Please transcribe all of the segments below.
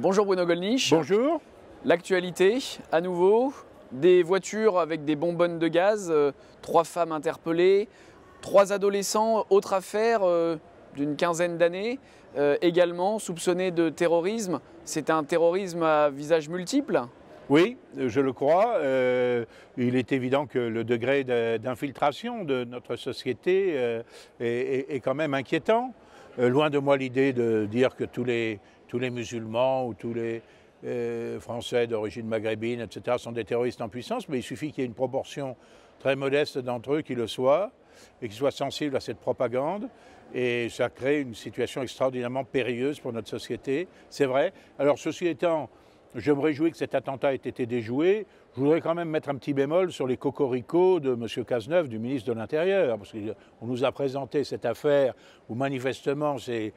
Bonjour Bruno Gollnisch. Bonjour. L'actualité, à nouveau, des voitures avec des bonbonnes de gaz, 3 femmes interpellées, 3 adolescents, autre affaire d'une quinzaine d'années, également soupçonnés de terrorisme. C'est un terrorisme à visage multiple? Oui, je le crois. Il est évident que le degré d'infiltration de notre société est quand même inquiétant. Loin de moi l'idée de dire que tous les musulmans ou tous les Français d'origine maghrébine, etc., sont des terroristes en puissance, mais il suffit qu'il y ait une proportion très modeste d'entre eux qui le soient et qui soient sensibles à cette propagande. Et ça crée une situation extraordinairement périlleuse pour notre société, c'est vrai. Alors ceci étant, je me réjouis que cet attentat ait été déjoué. Je voudrais quand même mettre un petit bémol sur les cocoricots de M. Cazeneuve, du ministre de l'Intérieur, parce qu'on nous a présenté cette affaire où manifestement ces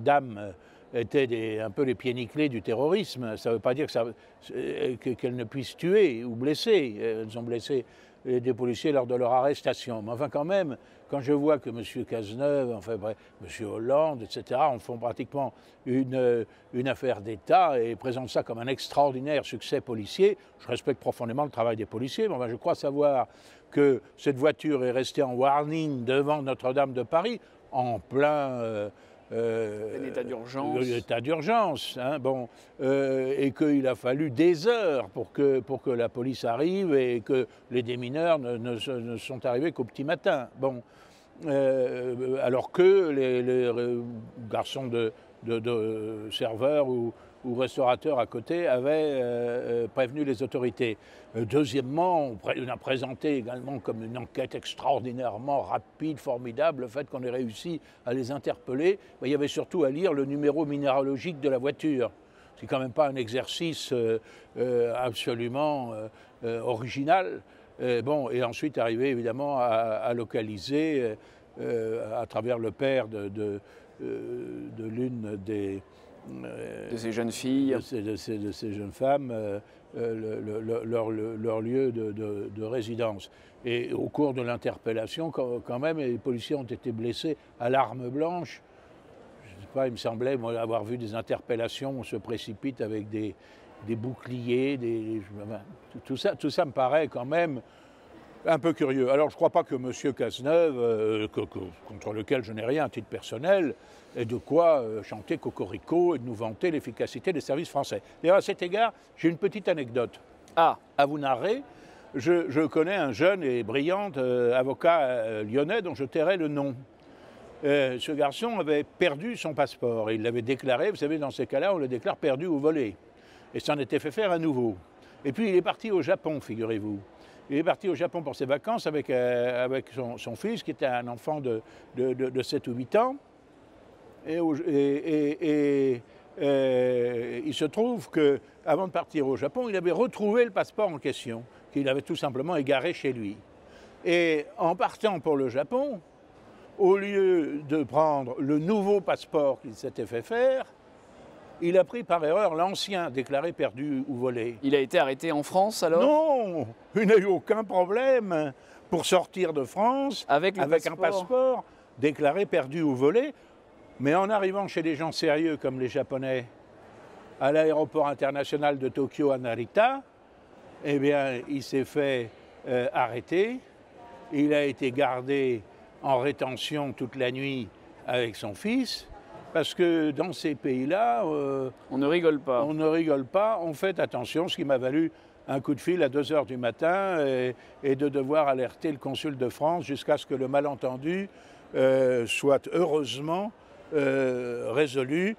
dames étaient un peu les pieds nickelés du terrorisme. Ça ne veut pas dire qu'elles ne puissent tuer ou blesser. Elles ont blessé des policiers lors de leur arrestation. Mais enfin quand même, quand je vois que M. Cazeneuve, enfin bref, M. Hollande, etc., en font pratiquement une affaire d'État et présentent ça comme un extraordinaire succès policier, je respecte profondément le travail des policiers, mais enfin, je crois savoir que cette voiture est restée en warning devant Notre-Dame de Paris en plein... un état d'urgence. L'état d'urgence, hein, bon, et qu'il a fallu des heures pour que la police arrive et que les démineurs ne sont arrivés qu'au petit matin. Bon, alors que les garçons de serveurs ou restaurateurs à côté avaient prévenu les autorités. Deuxièmement, on a présenté également comme une enquête extraordinairement rapide, formidable, le fait qu'on ait réussi à les interpeller. Il y avait surtout à lire le numéro minéralogique de la voiture. C'est quand même pas un exercice absolument original. Bon, et ensuite arriver évidemment à localiser à travers le père de l'une de ces jeunes filles, de ces jeunes femmes, leur lieu de résidence. Et au cours de l'interpellation, quand même, les policiers ont été blessés à l'arme blanche. Je ne sais pas, il me semblait moi, avoir vu des interpellations où on se précipite avec des boucliers, tout ça me paraît quand même un peu curieux. Alors je ne crois pas que M. Cazeneuve, contre lequel je n'ai rien à titre personnel, ait de quoi chanter cocorico et de nous vanter l'efficacité des services français. D'ailleurs à cet égard, j'ai une petite anecdote à vous narrer. Je connais un jeune et brillant avocat lyonnais dont je tairai le nom. Ce garçon avait perdu son passeport et il l'avait déclaré, vous savez, dans ces cas-là, on le déclare perdu ou volé. Et s'en était fait faire à nouveau. Et puis il est parti au Japon, figurez-vous. Il est parti au Japon pour ses vacances avec son fils, qui était un enfant de 7 ou 8 ans. Et il se trouve qu'avant de partir au Japon, il avait retrouvé le passeport en question, qu'il avait tout simplement égaré chez lui. Et en partant pour le Japon, au lieu de prendre le nouveau passeport qu'il s'était fait faire, il a pris par erreur l'ancien, déclaré perdu ou volé. Il a été arrêté en France alors? Non, il n'a eu aucun problème pour sortir de France avec un passeport déclaré perdu ou volé. Mais en arrivant chez des gens sérieux comme les Japonais, à l'aéroport international de Tokyo à Narita, eh bien, il s'est fait arrêter. Il a été gardé en rétention toute la nuit avec son fils. Parce que dans ces pays-là, on ne rigole pas. On ne rigole pas, on fait attention, ce qui m'a valu un coup de fil à 2 h du matin et de devoir alerter le consul de France jusqu'à ce que le malentendu soit heureusement résolu.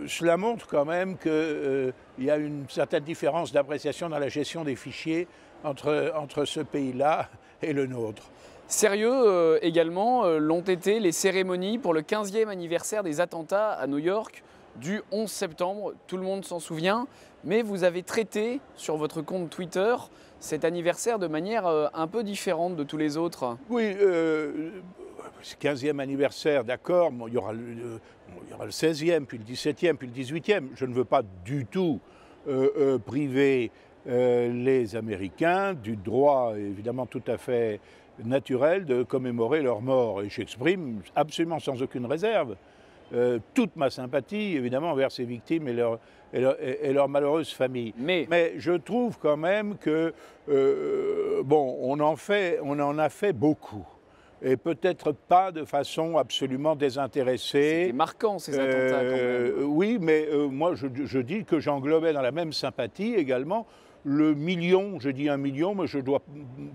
Cela montre quand même qu'il y a une certaine différence d'appréciation dans la gestion des fichiers entre ce pays-là et le nôtre. Sérieux également l'ont été les cérémonies pour le 15e anniversaire des attentats à New York du 11 septembre. Tout le monde s'en souvient, mais vous avez traité sur votre compte Twitter cet anniversaire de manière un peu différente de tous les autres. Oui, 15e anniversaire, d'accord, il y aura le 16e, puis le 17e, puis le 18e. Je ne veux pas du tout priver les Américains du droit, évidemment tout à fait naturel, de commémorer leur mort. Et j'exprime absolument sans aucune réserve toute ma sympathie, évidemment, envers ces victimes et leurs malheureuses familles. Mais je trouve quand même que, bon, on en a fait beaucoup. Et peut-être pas de façon absolument désintéressée. C'était marquant, ces attentats, quand même. Oui, mais moi, je dis que j'englobais dans la même sympathie également le million, je dis 1 million, mais je ne dois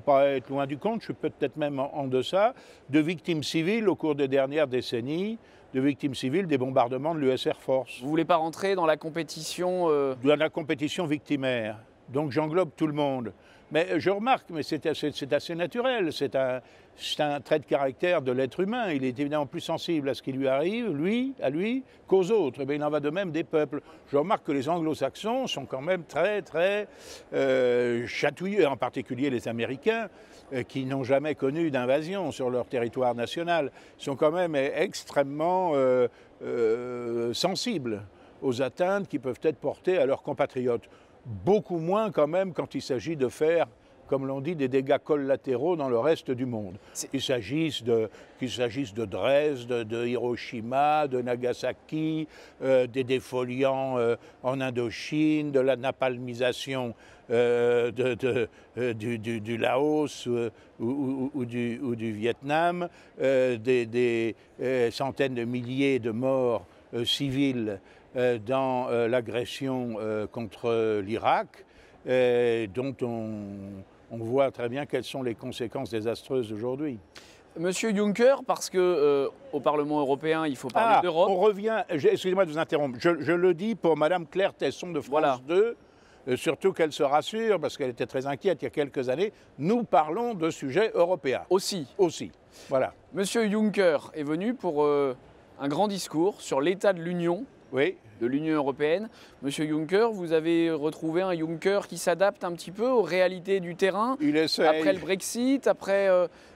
pas être loin du compte, je suis peut-être même en deçà, de victimes civiles au cours des dernières décennies, de victimes civiles des bombardements de l'US Air Force. Vous ne voulez pas rentrer dans la compétition Dans la compétition victimaire. Donc j'englobe tout le monde. Mais je remarque, mais c'est assez naturel, c'est un trait de caractère de l'être humain. Il est évidemment plus sensible à ce qui lui arrive, à lui, qu'aux autres. Et bien, il en va de même des peuples. Je remarque que les anglo-saxons sont quand même très chatouilleux, en particulier les Américains, qui n'ont jamais connu d'invasion sur leur territoire national, sont quand même extrêmement sensibles aux atteintes qui peuvent être portées à leurs compatriotes. Beaucoup moins quand même quand il s'agit de faire, comme l'on dit, des dégâts collatéraux dans le reste du monde. Qu'il s'agisse de Dresde, de Hiroshima, de Nagasaki, des défoliants en Indochine, de la napalmisation du Laos ou du Vietnam, des centaines de milliers de morts civils dans l'agression contre l'Irak, dont on voit très bien quelles sont les conséquences désastreuses aujourd'hui. Monsieur Juncker, parce que au Parlement européen, il faut parler d'Europe. On revient, excusez-moi de vous interrompre, je le dis pour Madame Claire Tesson de France 2, surtout qu'elle se rassure, parce qu'elle était très inquiète il y a quelques années, nous parlons de sujets européens. Aussi. Voilà. Monsieur Juncker est venu pour un grand discours sur l'état de l'Union. Oui. De l'Union européenne. Monsieur Juncker, vous avez retrouvé un Juncker qui s'adapte un petit peu aux réalités du terrain. Il essaie. Après le Brexit, après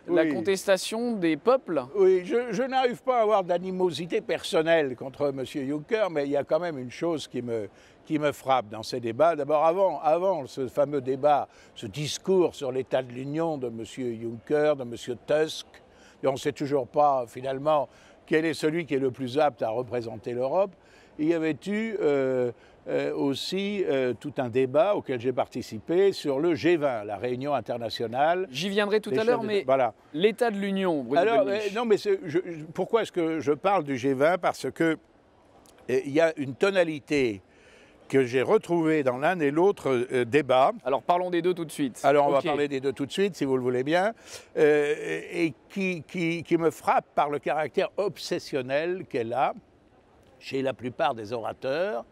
la contestation des peuples. Oui, je n'arrive pas à avoir d'animosité personnelle contre Monsieur Juncker, mais il y a quand même une chose qui me frappe dans ces débats. D'abord, avant ce fameux débat, ce discours sur l'état de l'Union de Monsieur Juncker, de Monsieur Tusk, et on ne sait toujours pas finalement quel est celui qui est le plus apte à représenter l'Europe. Il y avait eu aussi tout un débat auquel j'ai participé sur le G20, la réunion internationale. J'y viendrai tout à l'heure, mais voilà. L'état de l'Union, Bruno Gollnisch. Non, mais pourquoi est-ce que je parle du G20? Parce qu'il y a une tonalité que j'ai retrouvée dans l'un et l'autre débat. Alors parlons des deux tout de suite. Alors on va parler des deux tout de suite, si vous le voulez bien, et qui me frappe par le caractère obsessionnel qu'elle a chez la plupart des orateurs,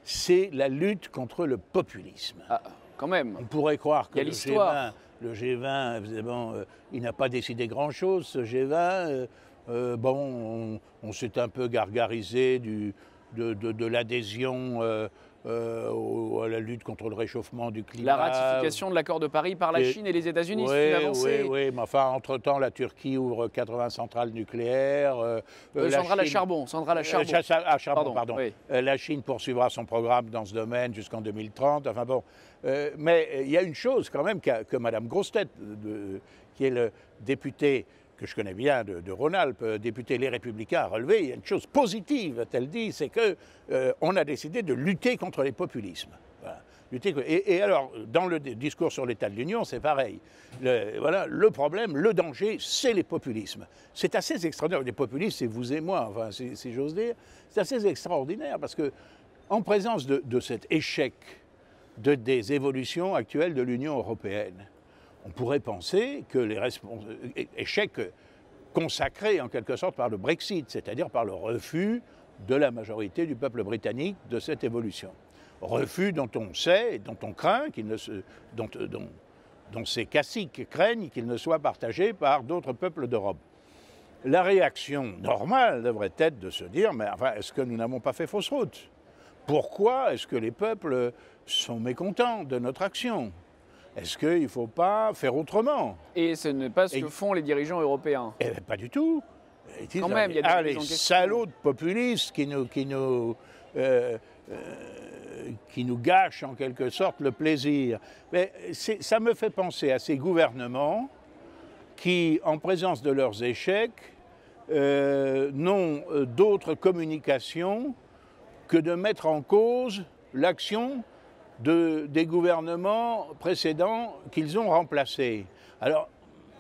c'est la lutte contre le populisme. Ah, quand même. On pourrait croire que le G20, évidemment, il n'a pas décidé grand-chose, ce G20. Bon, on s'est un peu gargarisé de l'adhésion à la lutte contre le réchauffement du climat. La ratification de l'accord de Paris par la Chine et les États-Unis, c'est une avancée. Oui, mais enfin, entre-temps, la Turquie ouvre 80 centrales nucléaires. Centrale à charbon. Pardon. Oui. La Chine poursuivra son programme dans ce domaine jusqu'en 2030. Enfin bon, mais il y a une chose quand même que Mme Grossetête, qui est le député que je connais bien de Rhône-Alpes, député Les Républicains, a relevé, il y a une chose positive, a-t-elle dit, c'est qu'on a décidé de lutter contre les populismes. Voilà. Et alors, dans le discours sur l'état de l'Union, c'est pareil. Le problème, le danger, c'est les populismes. C'est assez extraordinaire. Les populistes, c'est vous et moi, enfin, si j'ose dire. C'est assez extraordinaire parce que, en présence de cet échec des évolutions actuelles de l'Union européenne, on pourrait penser que les échecs consacrés en quelque sorte par le Brexit, c'est-à-dire par le refus de la majorité du peuple britannique de cette évolution. Refus dont on sait et dont on craint, dont ces caciques craignent qu'il ne soit partagé par d'autres peuples d'Europe. La réaction normale devrait être de se dire, mais enfin, est-ce que nous n'avons pas fait fausse route? Pourquoi est-ce que les peuples sont mécontents de notre action? Est-ce qu'il ne faut pas faire autrement? Et ce n'est pas ce que font les dirigeants européens. Eh bien, pas du tout. Ils disent, quand même, il y a des les salauds de populistes qui nous gâchent en quelque sorte le plaisir. Mais ça me fait penser à ces gouvernements qui, en présence de leurs échecs, n'ont d'autre communication que de mettre en cause l'action des gouvernements précédents qu'ils ont remplacés. Alors,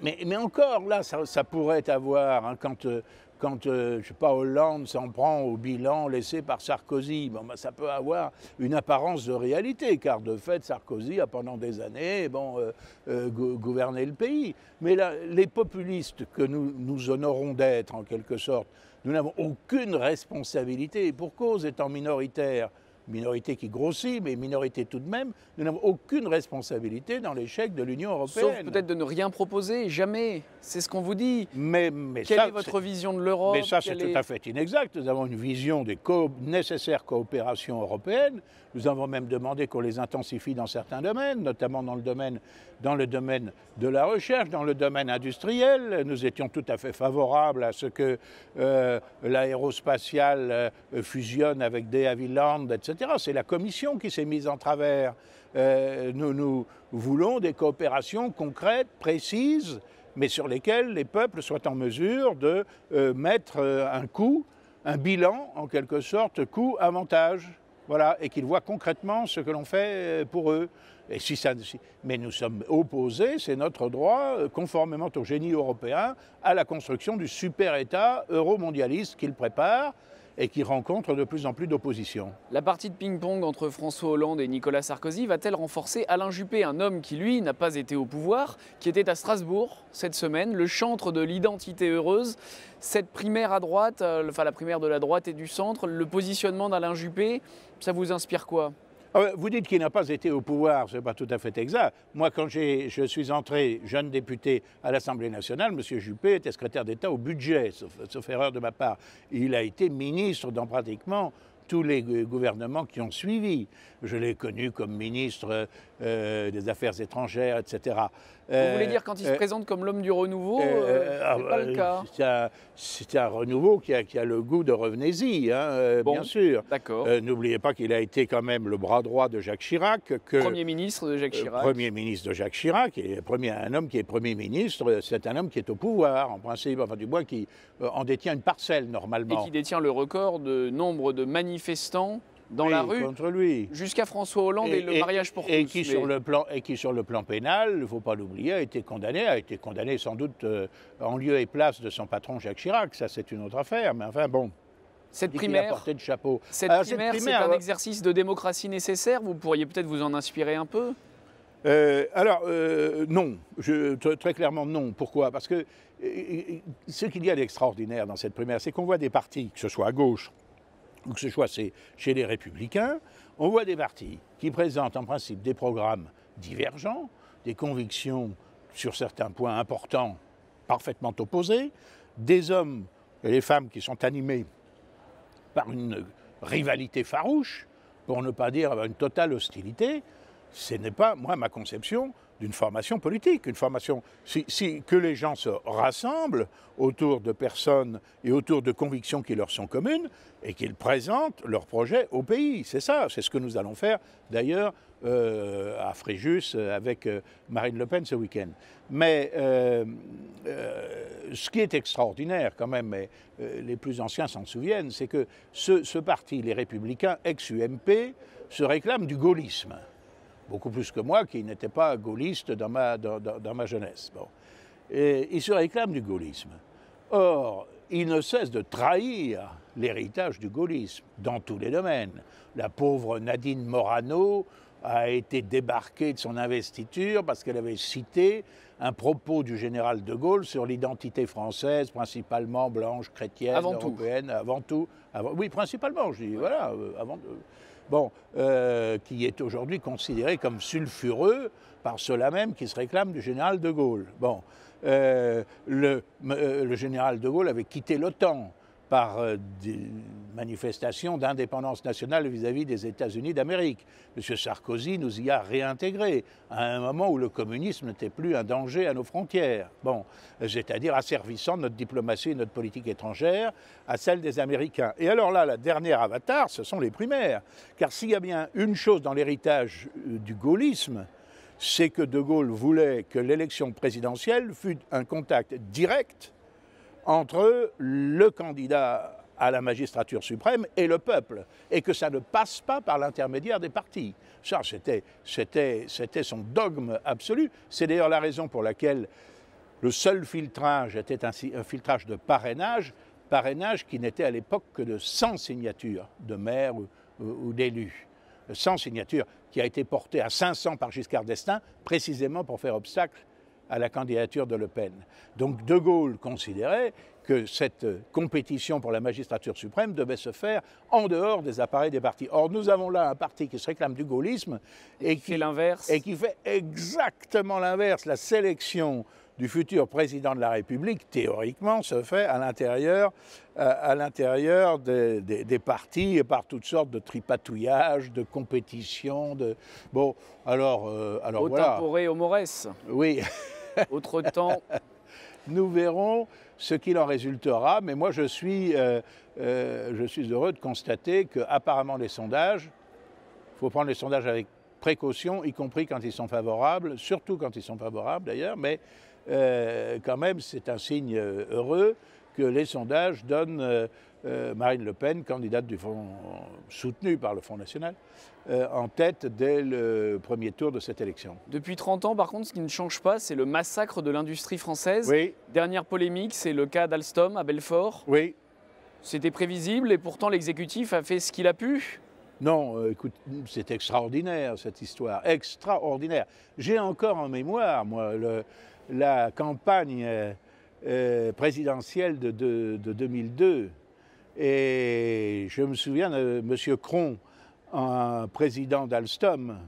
mais encore là, ça pourrait avoir, hein, quand je sais pas, Hollande s'en prend au bilan laissé par Sarkozy, bon, ben, ça peut avoir une apparence de réalité, car de fait, Sarkozy a pendant des années gouverné le pays. Mais là, les populistes que nous honorons d'être, en quelque sorte, nous n'avons aucune responsabilité, et pour cause étant minoritaire, minorité qui grossit, mais minorité tout de même, nous n'avons aucune responsabilité dans l'échec de l'Union européenne. Sauf peut-être de ne rien proposer, jamais. C'est ce qu'on vous dit. Mais quelle est votre vision de l'Europe? Mais ça, c'est tout à fait inexact. Nous avons une vision des nécessaires coopérations européennes. Nous avons même demandé qu'on les intensifie dans certains domaines, notamment dans le domaine de la recherche, dans le domaine industriel. Nous étions tout à fait favorables à ce que l'aérospatiale fusionne avec De Havilland, etc. C'est la Commission qui s'est mise en travers. Nous voulons des coopérations concrètes, précises, mais sur lesquelles les peuples soient en mesure de mettre un bilan, en quelque sorte, coût-avantage. Voilà, et qu'ils voient concrètement ce que l'on fait pour eux. Mais nous sommes opposés, c'est notre droit, conformément au génie européen, à la construction du super-État euro-mondialiste qu'ils préparent et qui rencontre de plus en plus d'opposition. La partie de ping-pong entre François Hollande et Nicolas Sarkozy va-t-elle renforcer Alain Juppé, un homme qui, lui, n'a pas été au pouvoir, qui était à Strasbourg cette semaine, le chantre de l'identité heureuse? Cette primaire à droite, enfin la primaire de la droite et du centre, le positionnement d'Alain Juppé, ça vous inspire quoi? Vous dites qu'il n'a pas été au pouvoir, ce n'est pas tout à fait exact. Moi, quand je suis entré jeune député à l'Assemblée nationale, M. Juppé était secrétaire d'État au budget, sauf erreur de ma part. Il a été ministre dans pratiquement tous les gouvernements qui ont suivi. Je l'ai connu comme ministre des Affaires étrangères, etc. Vous voulez dire quand il se présente comme l'homme du renouveau, c'est pas le cas? C'est un renouveau qui a le goût de revenez-y, hein, bon, bien sûr. D'accord. N'oubliez pas qu'il a été quand même le bras droit de Jacques Chirac. Premier ministre de Jacques Chirac. Premier ministre de Jacques Chirac, et un homme qui est Premier ministre, c'est un homme qui est au pouvoir, en principe, enfin du moins qui en détient une parcelle normalement. Et qui détient le record de nombre de manifestants dans la rue contre lui, jusqu'à François Hollande et le mariage pour tous. Et qui sur le plan pénal, il ne faut pas l'oublier, a été condamné sans doute en lieu et place de son patron Jacques Chirac. Ça, c'est une autre affaire, mais enfin bon. Cette primaire, de chapeau. Cette primaire, c'est un exercice de démocratie nécessaire. Vous pourriez peut-être vous en inspirer un peu? Non, très clairement non. Pourquoi? Parce que ce qu'il y a d'extraordinaire dans cette primaire, c'est qu'on voit des partis, que ce soit à gauche ou que ce soit chez les Républicains, on voit des partis qui présentent en principe des programmes divergents, des convictions sur certains points importants parfaitement opposés, des hommes et des femmes qui sont animés par une rivalité farouche, pour ne pas dire une totale hostilité. Ce n'est pas, moi, ma conception d'une formation politique. Une formation, que les gens se rassemblent autour de personnes et autour de convictions qui leur sont communes et qu'ils présentent leurs projets au pays. C'est ça, c'est ce que nous allons faire d'ailleurs à Fréjus avec Marine Le Pen ce week-end. Mais ce qui est extraordinaire quand même, et les plus anciens s'en souviennent, c'est que ce parti, les Républicains, ex-UMP, se réclament du gaullisme. Beaucoup plus que moi, qui n'étais pas gaulliste dans ma jeunesse. Bon. Et il se réclame du gaullisme. Or, il ne cesse de trahir l'héritage du gaullisme dans tous les domaines. La pauvre Nadine Morano a été débarquée de son investiture parce qu'elle avait cité un propos du général de Gaulle sur l'identité française, principalement blanche, chrétienne, européenne, avant tout. Oui, principalement, je dis, voilà, avant bon, qui est aujourd'hui considéré comme sulfureux par ceux-là même qui se réclament du général de Gaulle. Bon, le général de Gaulle avait quitté l'OTAN par des manifestations d'indépendance nationale vis-à-vis des États-Unis d'Amérique. M. Sarkozy nous y a réintégrés à un moment où le communisme n'était plus un danger à nos frontières. Bon, c'est-à-dire asservissant notre diplomatie et notre politique étrangère à celle des Américains. Et alors là, la dernière avatar, ce sont les primaires. Car s'il y a bien une chose dans l'héritage du gaullisme, c'est que de Gaulle voulait que l'élection présidentielle fût un contact direct entre le candidat à la magistrature suprême et le peuple, et que ça ne passe pas par l'intermédiaire des partis. Ça, c'était son dogme absolu. C'est d'ailleurs la raison pour laquelle le seul filtrage était un filtrage de parrainage qui n'était à l'époque que de 100 signatures de maires ou d'élus. 100 signatures qui a été porté à 500 par Giscard d'Estaing, précisément pour faire obstacle à la candidature de Le Pen. Donc De Gaulle considérait que cette compétition pour la magistrature suprême devait se faire en dehors des appareils des partis. Or, nous avons là un parti qui se réclame du gaullisme et qui fait l'inverse. Et qui fait exactement l'inverse. La sélection du futur président de la République, théoriquement, se fait à l'intérieur des partis et par toutes sortes de tripatouillages, de compétitions. Bon, alors au voilà. temporé, au mores. Oui. Autre temps. Nous verrons ce qu'il en résultera, mais moi je suis heureux de constater qu'apparemment les sondages, il faut prendre les sondages avec précaution, y compris quand ils sont favorables, surtout quand ils sont favorables d'ailleurs, mais quand même c'est un signe heureux que les sondages donnent Marine Le Pen, candidate du Front, soutenue par le Front National, en tête dès le premier tour de cette élection. Depuis 30 ans, par contre, ce qui ne change pas, c'est le massacre de l'industrie française. Oui. Dernière polémique, c'est le cas d'Alstom à Belfort. Oui. C'était prévisible et pourtant l'exécutif a fait ce qu'il a pu. Non, écoute, c'est extraordinaire cette histoire, extraordinaire. J'ai encore en mémoire, moi, la campagne présidentielle de 2002. Et je me souviens de M. Cron, un président d'Alstom,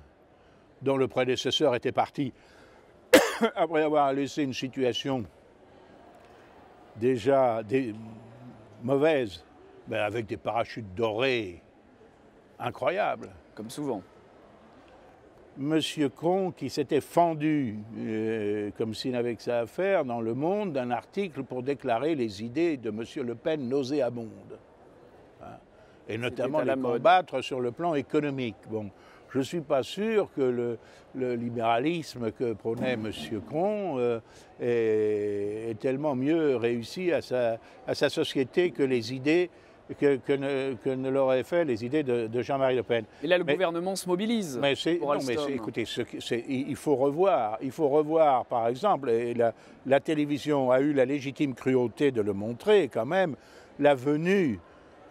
dont le prédécesseur était parti après avoir laissé une situation déjà mauvaise, mais avec des parachutes dorés incroyables. Comme souvent. Monsieur Cron qui s'était fendu, comme s'il n'avait que ça à faire, dans Le Monde, d'un article pour déclarer les idées de Monsieur Le Pen nauséabondes. Hein, et notamment les combattre sur le plan économique. Bon, je ne suis pas sûr que le libéralisme que prônait Monsieur Cron est tellement mieux réussi à sa société que les idées que ne l'auraient fait les idées de Jean-Marie Le Pen. Et là, le gouvernement se mobilise. Écoutez, il faut revoir, par exemple, et la télévision a eu la légitime cruauté de le montrer quand même, la venue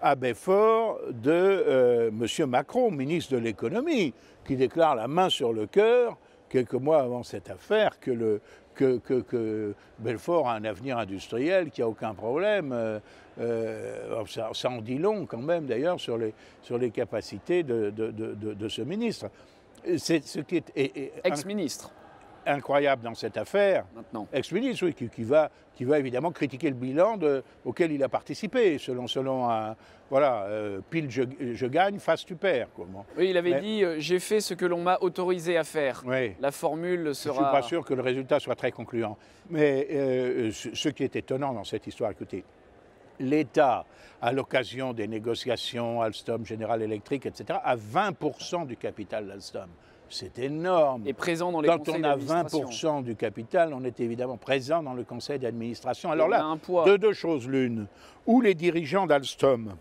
à Belfort de M. Macron, ministre de l'économie, qui déclare la main sur le cœur, quelques mois avant cette affaire, que Belfort a un avenir industriel, qu'il n'y a aucun problème. Ça en dit long quand même d'ailleurs sur les capacités de ce ministre. C'est ce qui est ex-ministre. Incroyable dans cette affaire. Maintenant. Ex-ministre, oui, qui va évidemment critiquer le bilan auquel il a participé, selon un... Voilà, pile je gagne, face tu perds. Oui, il avait dit j'ai fait ce que l'on m'a autorisé à faire. Oui. La formule sera... Je ne suis pas sûr que le résultat soit très concluant. Mais ce qui est étonnant dans cette histoire, écoutez, l'État, à l'occasion des négociations Alstom, General Electric, etc., a 20% du capital d'Alstom. C'est énorme. Et présent dans les conseils d'administration. Quand on a 20% du capital, on est évidemment présent dans le conseil d'administration. Alors là, de deux choses l'une. Ou les dirigeants d'Alstom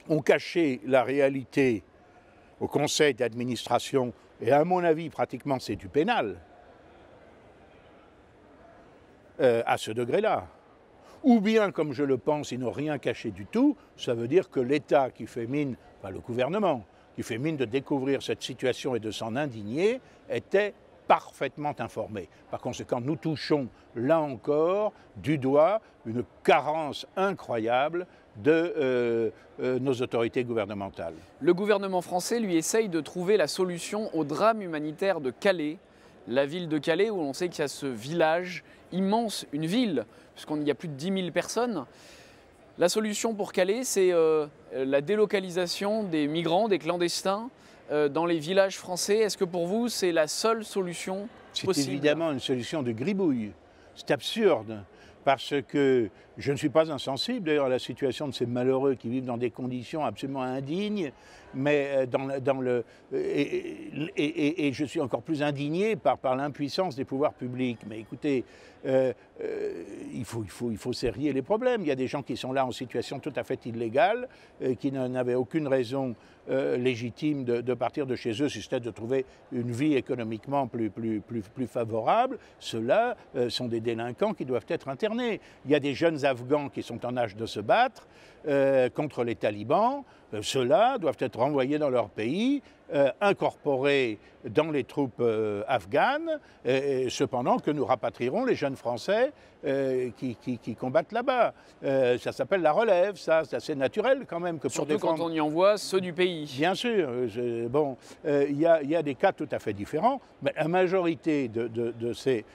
ont caché la réalité au conseil d'administration, et à mon avis, pratiquement, c'est du pénal, à ce degré-là. Ou bien, comme je le pense, ils n'ont rien caché du tout, ça veut dire que l'État qui fait mine, enfin le gouvernement, qui fait mine de découvrir cette situation et de s'en indigner, était parfaitement informé. Par conséquent, nous touchons, là encore, du doigt une carence incroyable de nos autorités gouvernementales. Le gouvernement français, lui, essaye de trouver la solution au drame humanitaire de Calais, la ville de Calais, où on sait qu'il y a ce village immense, une ville, puisqu'il y a plus de 10 000 personnes. La solution pour Calais, c'est la délocalisation des migrants, des clandestins, dans les villages français. Est-ce que pour vous, c'est la seule solution possible ? C'est évidemment une solution de gribouille. C'est absurde parce que je ne suis pas insensible d'ailleurs à la situation de ces malheureux qui vivent dans des conditions absolument indignes, mais et je suis encore plus indigné par l'impuissance des pouvoirs publics. Mais écoutez, il faut serrer les problèmes. Il y a des gens qui sont là en situation tout à fait illégale, qui n'avaient aucune raison légitime de partir de chez eux, si c'était de trouver une vie économiquement plus favorable. Ceux-là sont des délinquants qui doivent être internés. Il y a des jeunes Afghans qui sont en âge de se battre contre les talibans. Ceux-là doivent être renvoyés dans leur pays, incorporés dans les troupes afghanes, cependant que nous rapatrierons les jeunes Français qui combattent là-bas. Ça s'appelle la relève, ça c'est naturel quand même. Que pour surtout quand on y envoie ceux du pays. Bien sûr. Bon, il y a des cas tout à fait différents, mais la majorité de ces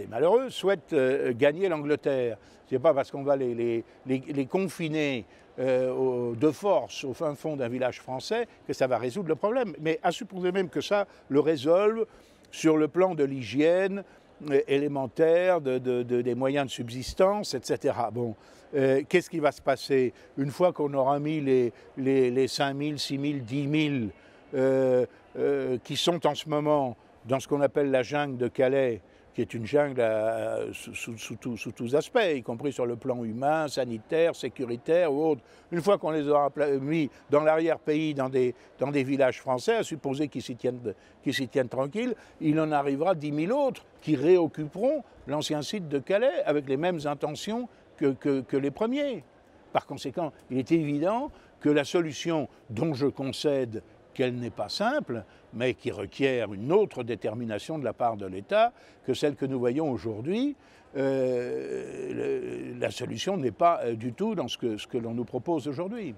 malheureux souhaitent gagner l'Angleterre. Ce n'est pas parce qu'on va les confiner de force au fin fond d'un village français que ça va résoudre le problème. Mais à supposer même que ça le résolve sur le plan de l'hygiène élémentaire, des moyens de subsistance, etc. Bon, qu'est-ce qui va se passer une fois qu'on aura mis les 5 000, 6 000, 10 000 qui sont en ce moment dans ce qu'on appelle la jungle de Calais, qui est une jungle sous tous aspects, y compris sur le plan humain, sanitaire, sécuritaire ou autre. Une fois qu'on les aura mis dans l'arrière-pays, dans des villages français, à supposer qu'ils s'y tiennent tranquilles, il en arrivera 10 000 autres qui réoccuperont l'ancien site de Calais avec les mêmes intentions que les premiers. Par conséquent, il est évident que la solution dont je concède qu'elle n'est pas simple, mais qui requiert une autre détermination de la part de l'État que celle que nous voyons aujourd'hui. La solution n'est pas du tout dans ce que l'on nous propose aujourd'hui.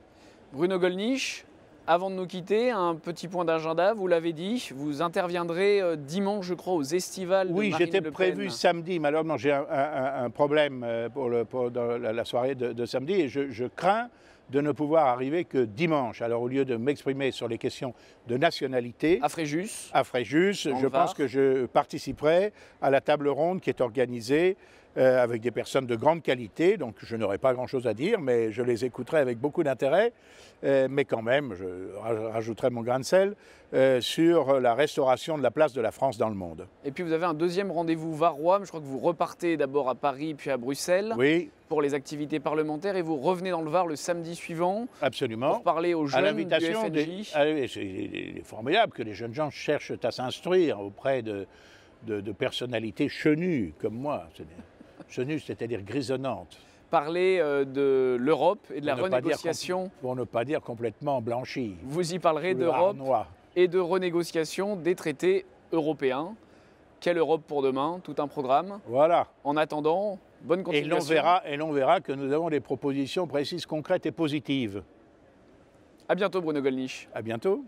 Bruno Gollnisch, avant de nous quitter, un petit point d'agenda, vous l'avez dit, vous interviendrez dimanche, je crois, aux Estivales de Marine Le Pen. Oui, j'étais prévu samedi, malheureusement j'ai un problème dans la soirée de samedi et je crains de ne pouvoir arriver que dimanche. Alors au lieu de m'exprimer sur les questions de nationalité à Fréjus, je pense que je participerai à la table ronde qui est organisée avec des personnes de grande qualité, donc je n'aurai pas grand-chose à dire, mais je les écouterai avec beaucoup d'intérêt, mais quand même, je rajouterai mon grain de sel sur la restauration de la place de la France dans le monde. Et puis vous avez un deuxième rendez-vous varois, mais je crois que vous repartez d'abord à Paris puis à Bruxelles pour les activités parlementaires et vous revenez dans le Var le samedi suivant. Absolument. Pour parler aux jeunes du FNJ. C'est formidable que les jeunes gens cherchent à s'instruire auprès de personnalités chenues comme moi. Chenues, c'est-à-dire grisonnantes. Parler de l'Europe et de la renégociation. Pour ne pas dire complètement blanchie. Vous y parlerez d'Europe et de renégociation des traités européens. Quelle Europe pour demain? Tout un programme. Voilà. En attendant, bonne continuation. Et l'on verra que nous avons des propositions précises, concrètes et positives. À bientôt Bruno Gollnisch. À bientôt.